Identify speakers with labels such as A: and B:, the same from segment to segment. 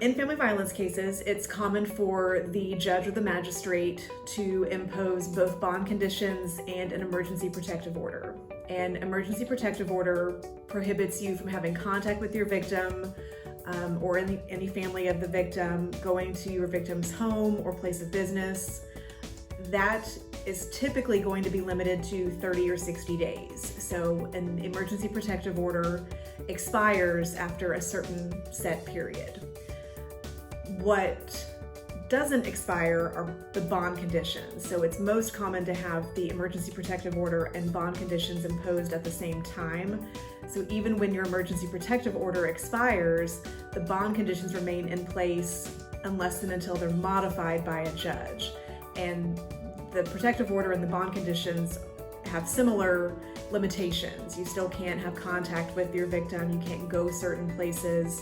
A: In family violence cases, it's common for the judge or the magistrate to impose both bond conditions and an emergency protective order. An emergency protective order prohibits you from having contact with your victim or any family of the victim, going to your victim's home or place of business. That is typically going to be limited to 30 or 60 days. So an emergency protective order expires after a certain set period. What doesn't expire are the bond conditions. So it's most common to have the emergency protective order and bond conditions imposed at the same time. So even when your emergency protective order expires, the bond conditions remain in place unless and until they're modified by a judge. And the protective order and the bond conditions have similar limitations. You still can't have contact with your victim, you can't go certain places.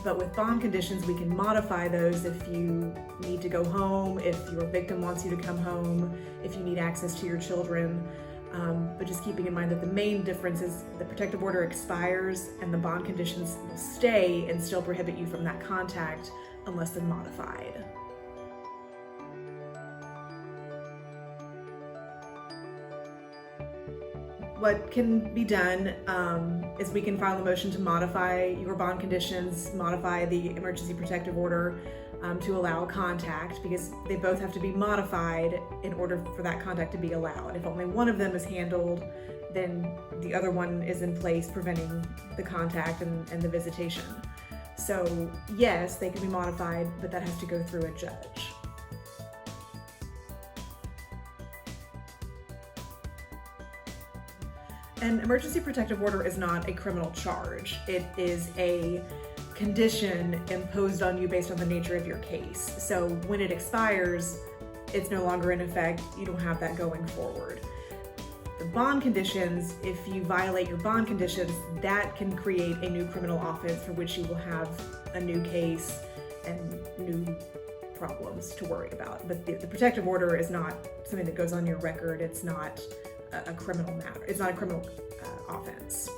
A: But with bond conditions, we can modify those if you need to go home, if your victim wants you to come home, if you need access to your children. But just keeping in mind that the main difference is the protective order expires and the bond conditions will stay and still prohibit you from that contact unless they're modified. What can be done is we can file a motion to modify your bond conditions, modify the emergency protective order to allow contact, because they both have to be modified in order for that contact to be allowed. If only one of them is handled, then the other one is in place preventing the contact and the visitation. So yes, they can be modified, but that has to go through a judge. An emergency protective order is not a criminal charge. It is a condition imposed on you based on the nature of your case. So when it expires, it's no longer in effect. You don't have that going forward. The bond conditions, if you violate your bond conditions, that can create a new criminal offense for which you will have a new case and new problems to worry about. But the protective order is not something that goes on your record. It's not a criminal matter. It's not a criminal offense.